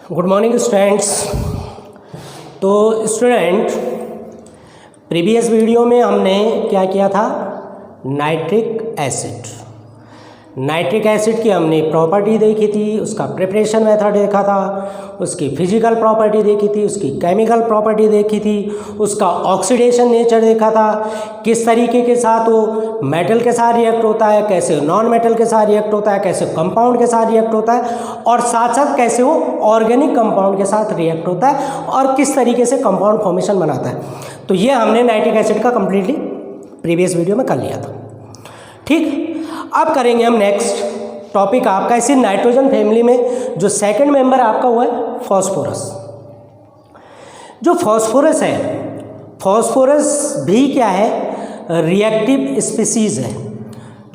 Good morning students. तो student, previous video में हमने क्या किया था, नाइट्रिक एसिड की हमने प्रॉपर्टी देखी थी, उसका प्रिपरेशन मेथड देखा था, उसकी फिजिकल प्रॉपर्टी देखी थी, उसकी केमिकल प्रॉपर्टी देखी थी, उसका ऑक्सीडेशन नेचर देखा था, किस तरीके के साथ वो मेटल के साथ रिएक्ट होता है, कैसे नॉन मेटल के साथ रिएक्ट होता है, कैसे कंपाउंड के साथ रिएक्ट होता है, और साथ साथ कैसे वो ऑर्गेनिक कंपाउंड के साथ रिएक्ट होता है और किस तरीके से कंपाउंड फॉर्मेशन बनाता है। तो ये हमने नाइट्रिक एसिड का कंप्लीटली प्रीवियस वीडियो में कर लिया था। ठीक, अब करेंगे हम नेक्स्ट टॉपिक आपका इसी नाइट्रोजन फैमिली में जो सेकंड मेंबर आपका हुआ है फॉस्फोरस। जो फॉस्फोरस है, फॉस्फोरस भी क्या है, रिएक्टिव स्पीसीज है।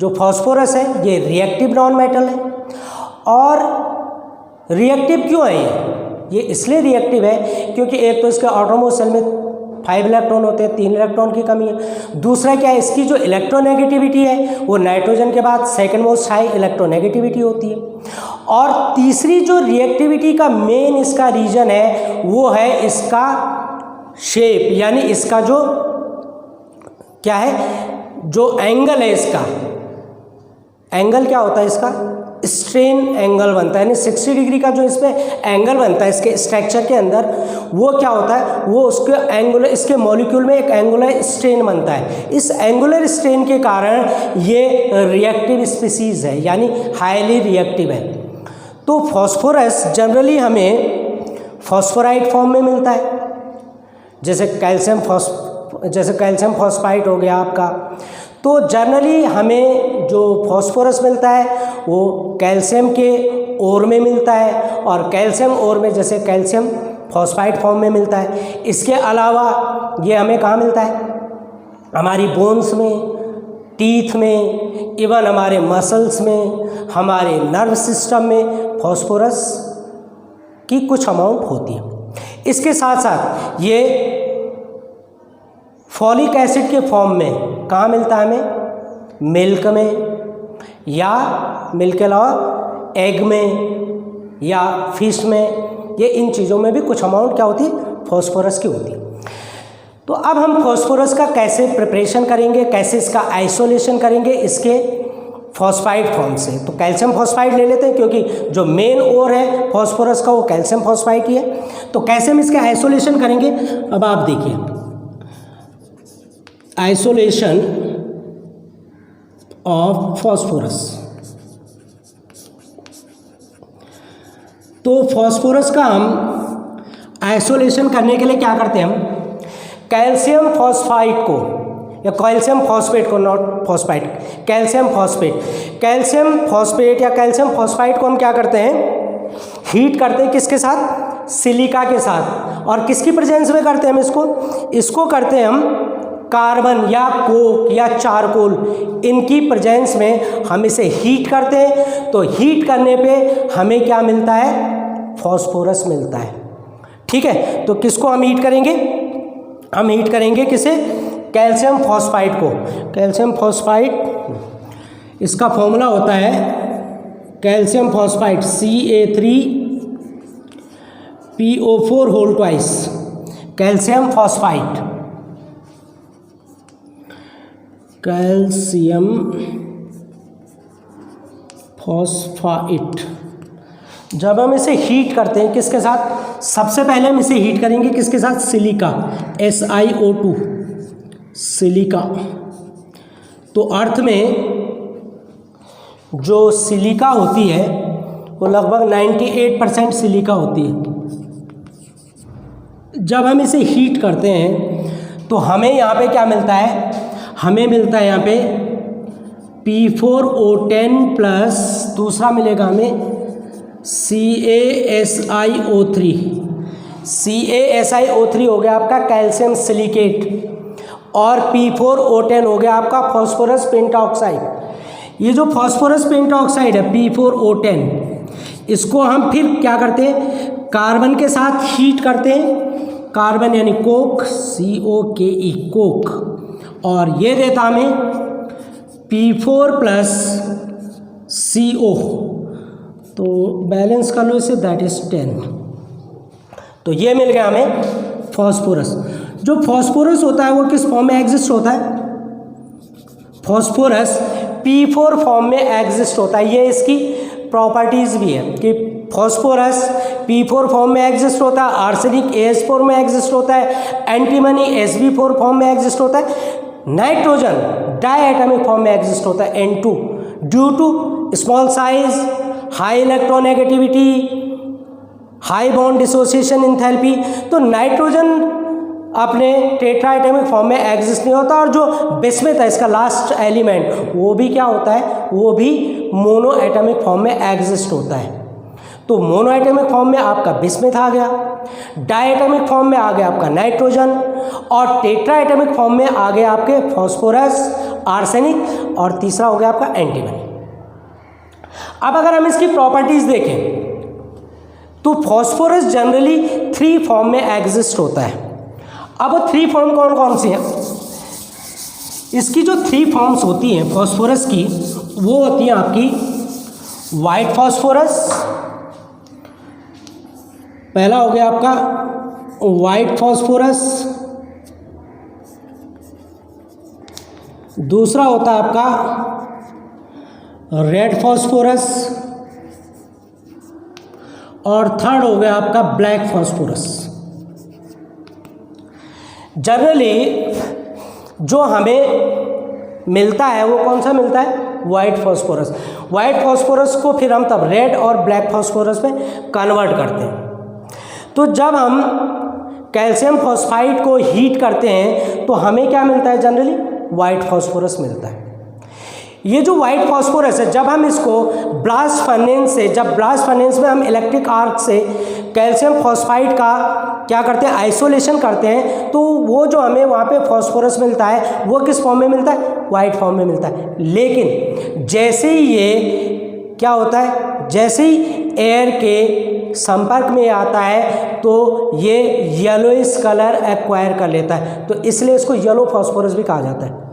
जो फॉस्फोरस है ये रिएक्टिव नॉन मेटल है। और रिएक्टिव क्यों है ये इसलिए रिएक्टिव है क्योंकि एक तो इसके ऑटोमोस्ट सेल में 5 इलेक्ट्रॉन होते हैं, 3 इलेक्ट्रॉन की कमी है। दूसरा क्या है, इसकी जो इलेक्ट्रोनेगेटिविटी है वो नाइट्रोजन के बाद सेकंड मोस्ट हाई इलेक्ट्रोनेगेटिविटी होती है। और तीसरी जो रिएक्टिविटी का मेन इसका रीजन है वो है इसका शेप, यानी इसका जो क्या है, जो एंगल है, इसका एंगल क्या होता है, इसका स्ट्रेन एंगल बनता है, यानी 60 डिग्री का जो इसमें एंगल बनता है इसके स्ट्रक्चर के अंदर, वो क्या होता है, वो उसके एंगुलर, इसके मॉलिक्यूल में एक एंगुलर स्ट्रेन बनता है। इस एंगुलर स्ट्रेन के कारण ये रिएक्टिव स्पीसीज है, यानी हाईली रिएक्टिव है। तो फॉस्फोरस जनरली हमें फॉस्फोराइड फॉर्म में मिलता है, जैसे कैल्शियम फॉस्फाइड हो गया आपका। तो जनरली हमें जो फॉस्फोरस मिलता है वो कैल्शियम के ओर में मिलता है, और कैल्शियम ओर में जैसे कैल्शियम फॉस्फाइड फॉर्म में मिलता है। इसके अलावा ये हमें कहाँ मिलता है, हमारी बोन्स में, टीथ में, इवन हमारे मसल्स में, हमारे नर्व सिस्टम में फॉस्फोरस की कुछ अमाउंट होती है। इसके साथ साथ ये फॉलिक एसिड के फॉर्म में कहाँ मिलता है हमें, मिल्क में, या मिल्क के अलावा एग में या फिश में, ये इन चीज़ों में भी कुछ अमाउंट क्या होती है, फॉस्फोरस की होती है। तो अब हम फॉस्फोरस का कैसे प्रिपरेशन करेंगे, कैसे इसका आइसोलेशन करेंगे इसके फॉस्फाइड फॉर्म से। तो कैल्शियम फॉस्फाइड ले लेते हैं क्योंकि जो मेन ओर है फॉस्फोरस का वो कैल्शियम फॉस्फाइड ही है। तो कैसे हम इसका आइसोलेशन करेंगे, अब आप देखिए, आइसोलेशन ऑफ फॉस्फोरस। तो फॉस्फोरस का हम आइसोलेशन करने के लिए क्या करते हैं, हम कैल्शियम फॉस्फाइड को या कैल्शियम फॉस्फेट को, नॉट फॉस्फाइड, कैल्शियम फॉस्फेट या कैल्शियम फॉस्फाइड को हम क्या करते हैं, हीट करते हैं, किसके साथ, सिलिका के साथ। और किसकी प्रेजेंस में करते हैं हम इसको करते हैं हम कार्बन या कोक या चारकोल, इनकी प्रेजेंस में हम इसे हीट करते हैं। तो हीट करने पे हमें क्या मिलता है, फॉस्फोरस मिलता है। ठीक है, तो किसको हम हीट करेंगे, हम हीट करेंगे किसे, कैल्शियम फॉस्फाइड को। कैल्शियम फॉस्फाइड, इसका फॉर्मूला होता है calcium phosphide Ca3PO4 whole twice, calcium phosphide, calcium phosphide. जब हम इसे हीट करते हैं किसके साथ, सबसे पहले हम इसे हीट करेंगे किसके साथ, सिलिका, SiO2, सिलिका। तो अर्थ में जो सिलिका होती है वो लगभग 98% सिलिका होती है। जब हम इसे हीट करते हैं तो हमें यहाँ पे क्या मिलता है, हमें मिलता है यहाँ पे P4O10 प्लस दूसरा मिलेगा हमें CaSiO3। CaSiO3 हो गया आपका कैल्शियम सिलिकेट, और P4O10 हो गया आपका फॉस्फोरस पेंटाऑक्साइड। ये जो फॉस्फोरस पेंटाऑक्साइड है P4O10, इसको हम फिर क्या करते हैं, कार्बन के साथ हीट करते हैं, कार्बन यानी कोक, COKE, कोक, और ये देता हमें P4 प्लस CO। तो बैलेंस कर लो इसे, दैट इज 10। तो ये मिल गया हमें फॉस्फोरस। जो फॉस्फोरस होता है वो किस फॉर्म में एग्जिस्ट होता है? फॉस्फोरस P4 फॉर्म में एग्जिस्ट होता है। ये इसकी प्रॉपर्टीज भी है कि फॉस्फोरस P4 फॉर्म में एग्जिस्ट होता है, आर्सेनिक AS4 में एग्जिस्ट होता है, एंटीमनी Sb4 फॉर्म में एग्जिस्ट होता है, नाइट्रोजन डायएटॉमिक फॉर्म में एग्जिस्ट होता है N2 due to small size, high electronegativity, high bond dissociation enthalpy. तो नाइट्रोजन अपने टेट्राएटॉमिक फॉर्म में एग्जिस्ट नहीं होता, और जो बिस्मथ है इसका लास्ट एलिमेंट वो भी क्या होता है? वो भी मोनोएटॉमिक फॉर्म में एग्जिस्ट होता है। तो मोनोएटॉमिक फॉर्म में आपका बिस्मथ आ गया, डायएटॉमिक फॉर्म में आ गया आपका नाइट्रोजन, और टेट्राएटॉमिक फॉर्म में आ गया आपके फॉस्फोरस, आर्सेनिक, और तीसरा हो गया आपका एंटीमनी। अब अगर हम इसकी प्रॉपर्टीज देखें तो फॉस्फोरस जनरली 3 फॉर्म में एग्जिस्ट होता है। अब वो 3 फॉर्म कौन कौन सी हैं? इसकी जो 3 फॉर्म्स होती हैं फॉस्फोरस की, वो होती हैं आपकी वाइट फॉस्फोरस, पहला हो गया आपका वाइट फॉस्फोरस, दूसरा होता है आपका रेड फॉस्फोरस, और थर्ड हो गया आपका ब्लैक फॉस्फोरस। जनरली जो हमें मिलता है वो कौन सा मिलता है? White phosphorus. वाइट फॉस्फोरस को फिर हम तब रेड और ब्लैक फॉस्फोरस में कन्वर्ट करते हैं। तो जब हम कैल्शियम फॉस्फाइड को हीट करते हैं तो हमें क्या मिलता है? जनरली वाइट फॉस्फोरस मिलता है। ये जो वाइट फॉस्फोरस है, जब हम इसको ब्लास्ट फर्नेस में हम इलेक्ट्रिक आर्क से कैल्शियम फॉस्फाइड का क्या करते हैं? आइसोलेशन करते हैं, तो वो जो हमें वहाँ पे फॉस्फोरस मिलता है वो किस फॉर्म में मिलता है? वाइट फॉर्म में मिलता है। लेकिन जैसे ही ये क्या होता है? जैसे ही एयर के संपर्क में आता है तो ये येलोइश कलर एक्वायर कर लेता है, तो इसलिए इसको येलो फॉस्फोरस भी कहा जाता है।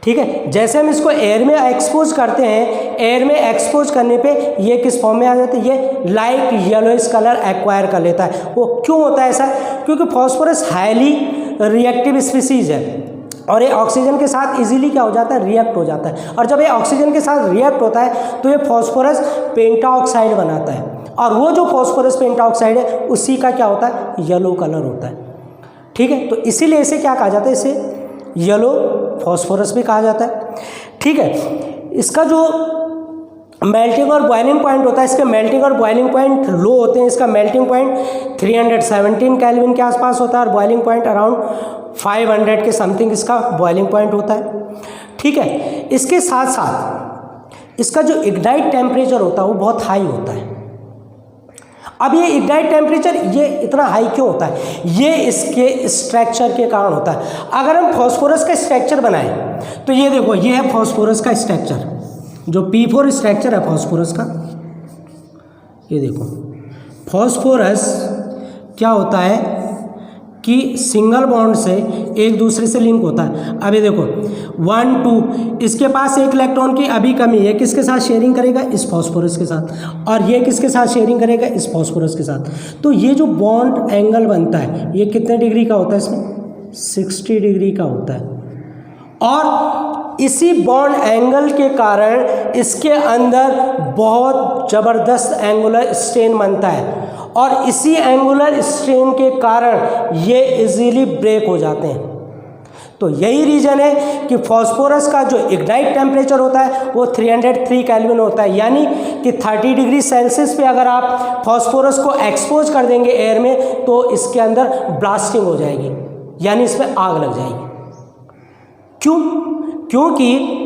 ठीक है, जैसे हम इसको एयर में एक्सपोज करते हैं, एयर में एक्सपोज करने पे ये किस फॉर्म में आ जाता है? ये लाइट येलोइश कलर एक्वायर कर लेता है। वो क्यों होता है ऐसा? क्योंकि फॉस्फोरस हाईली रिएक्टिव स्पीसीज है, और ये ऑक्सीजन के साथ इजीली क्या हो जाता है? रिएक्ट हो जाता है। और जब ये ऑक्सीजन के साथ रिएक्ट होता है तो ये फॉस्फोरस पेंटाऑक्साइड बनाता है, और वो जो फॉस्फोरस पेंटाऑक्साइड है उसी का क्या होता है? येलो कलर होता है। ठीक है, तो इसीलिए इसे क्या कहा जाता है? इसे येलो फॉस्फोरस भी कहा जाता है। ठीक है, इसका जो मेल्टिंग और बॉइलिंग पॉइंट होता है, इसके मेल्टिंग और बॉइलिंग पॉइंट लो होते हैं। इसका मेल्टिंग पॉइंट 317 केल्विन के आसपास होता है, और बॉइलिंग पॉइंट अराउंड 500 के समथिंग इसका बॉइलिंग पॉइंट होता है। ठीक है, इसके साथ साथ इसका जो इग्नाइट टेम्परेचर होता है वो बहुत हाई होता है। अब ये इग्नाइट टेम्परेचर ये इतना हाई क्यों होता है? ये इसके स्ट्रक्चर के कारण होता है। अगर हम फॉस्फोरस का स्ट्रक्चर बनाएं तो ये देखो, ये है फॉस्फोरस का स्ट्रक्चर, जो P4 स्ट्रक्चर है फॉस्फोरस का। ये देखो, फॉस्फोरस क्या होता है कि सिंगल बॉन्ड से एक दूसरे से लिंक होता है। अब ये देखो 1 2, इसके पास एक इलेक्ट्रॉन की अभी कमी है, किसके साथ शेयरिंग करेगा? इस फॉस्फोरस के साथ। और ये किसके साथ शेयरिंग करेगा? इस फॉस्फोरस के साथ। तो ये जो बॉन्ड एंगल बनता है ये कितने डिग्री का होता है? इसमें 60 डिग्री का होता है। और इसी बॉन्ड एंगल के कारण इसके अंदर बहुत ज़बरदस्त एंगुलर स्ट्रेन बनता है, और इसी एंगुलर स्ट्रेन के कारण ये इजीली ब्रेक हो जाते हैं। तो यही रीज़न है कि फॉस्फोरस का जो इग्नाइट टेम्परेचर होता है वो 303 केल्विन होता है, यानी कि 30 डिग्री सेल्सियस पे अगर आप फॉस्फोरस को एक्सपोज कर देंगे एयर में तो इसके अंदर ब्लास्टिंग हो जाएगी, यानी इसमें आग लग जाएगी। क्यों? क्योंकि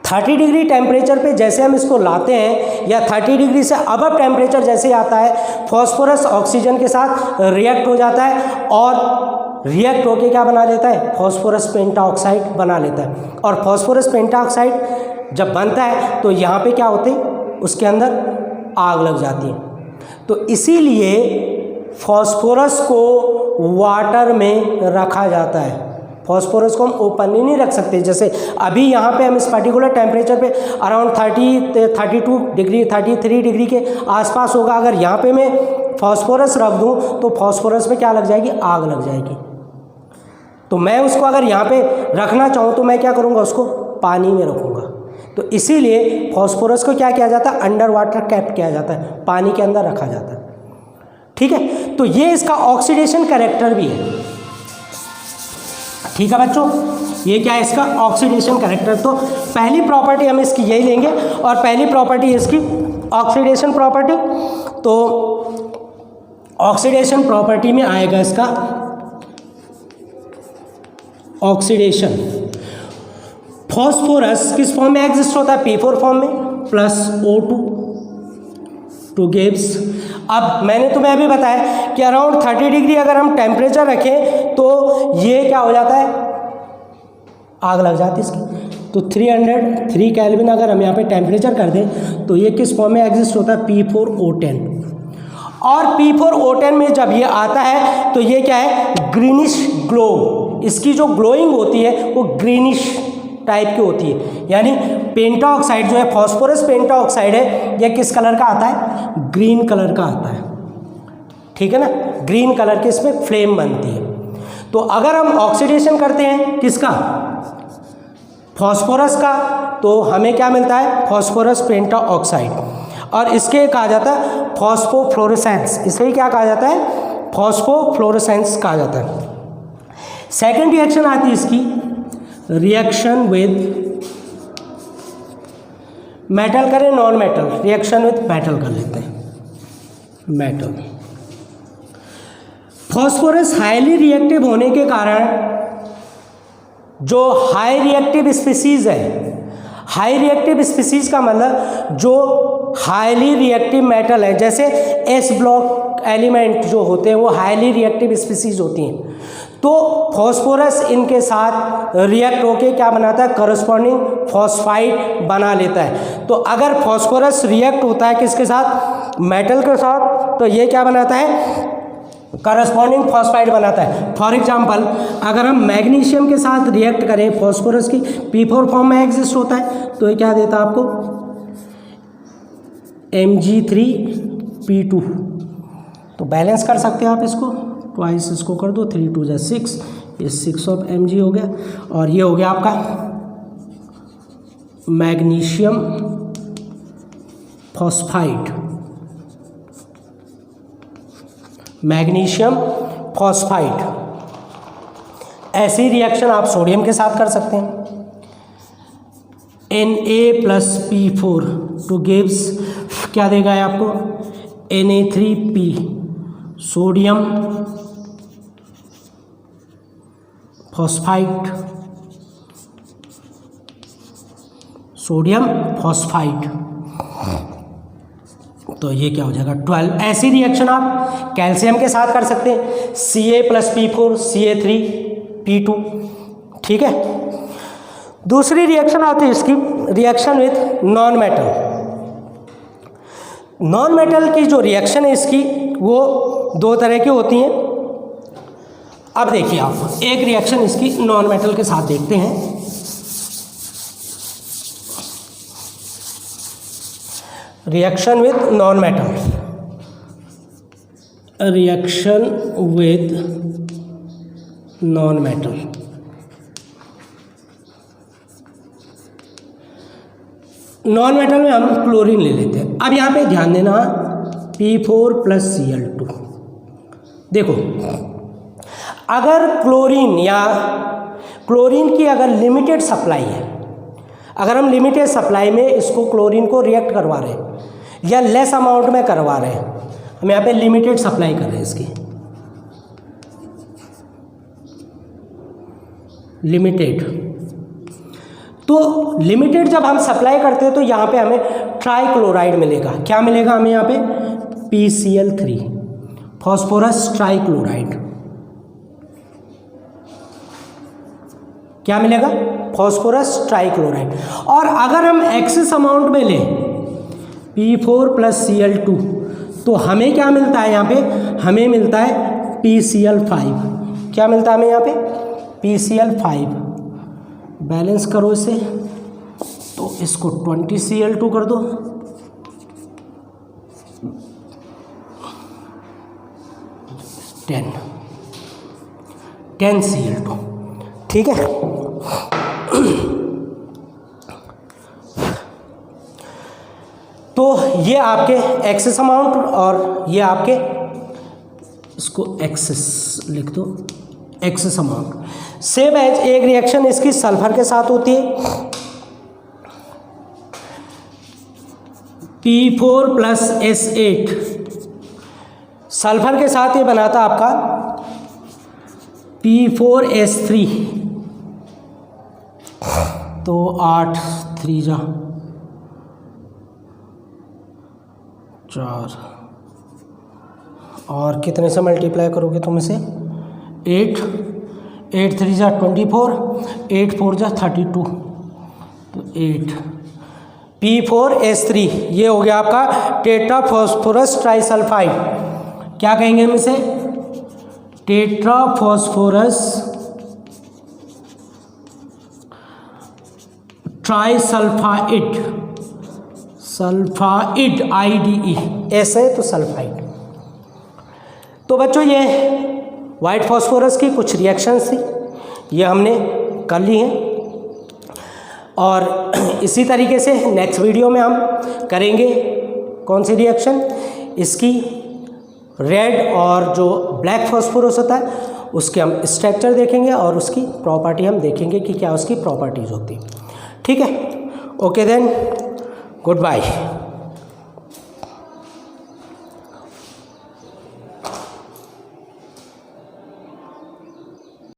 30 डिग्री टेम्परेचर पे जैसे हम इसको लाते हैं, या 30 डिग्री से अबव टेम्परेचर जैसे आता है, फॉस्फोरस ऑक्सीजन के साथ रिएक्ट हो जाता है, और रिएक्ट होके क्या बना लेता है? फॉस्फोरस पेंटाऑक्साइड बना लेता है। और फॉस्फोरस पेंटाऑक्साइड जब बनता है तो यहाँ पे क्या होते हैं? उसके अंदर आग लग जाती है। तो इसीलिए फॉस्फोरस को वाटर में रखा जाता है। फॉस्फोरस को हम ओपनली नहीं रख सकते। जैसे अभी यहाँ पे हम इस पर्टिकुलर टेम्परेचर पे अराउंड 32 डिग्री 33 डिग्री के आसपास होगा। अगर यहाँ पे मैं फॉस्फोरस रख दूं तो फॉस्फोरस में क्या लग जाएगी, आग लग जाएगी। तो मैं उसको अगर यहाँ पे रखना चाहूँ तो मैं क्या करूँगा, उसको पानी में रखूँगा। तो इसीलिए फॉस्फोरस को क्या किया जाता है, अंडर वाटर कैप्ट किया जाता है, पानी के अंदर रखा जाता है। ठीक है, तो ये इसका ऑक्सीडेशन कैरेक्टर भी है। ठीक है बच्चों, ये क्या है, इसका ऑक्सीडेशन कैरेक्टर। तो पहली प्रॉपर्टी हम इसकी यही लेंगे, और पहली प्रॉपर्टी इसकी ऑक्सीडेशन प्रॉपर्टी। तो ऑक्सीडेशन प्रॉपर्टी में आएगा इसका ऑक्सीडेशन। फॉस्फोरस किस फॉर्म में एग्जिस्ट होता है, P4 फॉर्म में, प्लस O2 टू गिव्स। अब मैंने तुम्हें अभी बताया कि अराउंड 30 डिग्री अगर हम टेम्परेचर रखें तो ये क्या हो जाता है, आग लग जाती है इसकी। तो 303 केल्विन अगर हम यहाँ पे टेम्परेचर कर दें तो ये किस फॉर्म में एग्जिस्ट होता है, P4O10। और P4O10 में जब ये आता है तो ये क्या है, ग्रीनिश ग्लो, इसकी जो ग्लोइंग होती है वो ग्रीनिश टाइप की होती है। यानी पेंटाऑक्साइड जो है, फॉस्फोरस पेंटाऑक्साइड है, ये किस कलर का आता है, ग्रीन कलर का आता है। ठीक है ना, ग्रीन कलर की इसमें फ्लेम बनती है। तो अगर हम ऑक्सीडेशन करते हैं किसका, फॉस्फोरस का, तो हमें क्या मिलता है, फॉस्फोरस पेंटाऑक्साइड। और इसके कहा जाता है फॉस्फोफ्लोरेसेंस, इसे क्या कहा जाता है, फॉस्फोफ्लोरेसेंस कहा जाता है। सेकेंड रिएक्शन आती है इसकी, रिएक्शन विद मेटल करें, non metal, reaction with metal कर लेते हैं, मेटल। फॉस्फोरस हाईली रिएक्टिव होने के कारण जो हाई रिएक्टिव स्पीसीज है, हाई रिएक्टिव स्पीसीज का मतलब जो हाईली रिएक्टिव मेटल है, जैसे एस ब्लॉक एलिमेंट जो होते हैं वो हाईली रिएक्टिव स्पीसीज होती हैं। तो फॉस्फोरस इनके साथ रिएक्ट होके क्या बनाता है, करस्पॉन्डिंग फॉस्फाइड बना लेता है। तो अगर फॉस्फोरस रिएक्ट होता है किसके साथ, मेटल के साथ, तो ये क्या बनाता है, करस्पॉन्डिंग फॉस्फाइड बनाता है। फॉर एग्जांपल अगर हम मैग्नीशियम के साथ रिएक्ट करें, फॉस्फोरस की P4 फॉर्म में एग्जिस्ट होता है, तो ये क्या देता है आपको, Mg3P2। तो बैलेंस कर सकते हैं आप इसको, ट्वाइस इसको कर दो, 3 2 6, ये 6 ऑफ Mg हो गया, और ये हो गया आपका मैग्नीशियम फॉस्फाइड, मैग्नीशियम फॉस्फाइड। ऐसी रिएक्शन आप सोडियम के साथ कर सकते हैं, Na+P4 टू गिव्स क्या देगा ये आपको, Na3P, sodium phosphide, sodium phosphide. तो ये क्या हो जाएगा, 12। ऐसी रिएक्शन आप कैल्शियम के साथ कर सकते हैं, Ca+P4 Ca3P2। ठीक है, दूसरी रिएक्शन आती है इसकी, reaction with non metal. Non metal की जो रिएक्शन है इसकी वो दो तरह की होती हैं। अब देखिए आप एक रिएक्शन इसकी नॉन मेटल के साथ देखते हैं। Reaction with non metal, reaction with non metal. Non metal में हम क्लोरीन ले लेते हैं। अब यहाँ पे ध्यान देना, P4+Cl2। देखो अगर क्लोरीन या क्लोरीन की अगर लिमिटेड सप्लाई है, अगर हम लिमिटेड सप्लाई में इसको क्लोरीन को रिएक्ट करवा रहे हैं या लेस अमाउंट में करवा रहे हैं, हम यहाँ पे लिमिटेड सप्लाई कर रहे हैं इसकी, लिमिटेड। तो लिमिटेड जब हम सप्लाई करते हैं तो यहाँ पे हमें ट्राइक्लोराइड मिलेगा। क्या मिलेगा हमें यहाँ पे, PCl3, फॉस्फोरस ट्राइक्लोराइड। क्या मिलेगा, फॉस्फोरस ट्राइक्लोराइड। और अगर हम एक्सेस अमाउंट में लें P4+Cl2 तो हमें क्या मिलता है यहाँ पे, हमें मिलता है PCl5। क्या मिलता है हमें यहाँ पे, PCl5। बैलेंस करो इसे, तो इसको 20Cl2 कर दो, 10Cl2, ठीक है। तो ये आपके एक्सेस अमाउंट और ये आपके, इसको एक्सेस लिख दो, एक्सेस अमाउंट। सेम एज एक रिएक्शन इसकी सल्फर के साथ होती है, P4 + S8 सल्फर के साथ ये बनाता आपका P4S3, तो 8 3 जा 4, और कितने से मल्टीप्लाई करोगे तुम इसे, 8 3 जा 24, 8 4 जा 32, तो 8 P4S3 ये हो गया आपका टेट्राफॉस्फोरस ट्राइसल्फाइड। क्या कहेंगे हम इसे, टेट्राफॉस्फोरस ट्राइसल्फाइड, सल्फाइड IDE, ऐसे तो सल्फाइड। तो बच्चों ये वाइट फॉस्फोरस की कुछ रिएक्शंस थी, ये हमने कर ली हैं, और इसी तरीके से नेक्स्ट वीडियो में हम करेंगे कौन सी रिएक्शन, इसकी रेड और जो ब्लैक फॉस्फोरस होता है उसके हम स्ट्रक्चर देखेंगे और उसकी प्रॉपर्टी हम देखेंगे कि क्या उसकी प्रॉपर्टीज़ होती है, ठीक है। Okay then, good bye.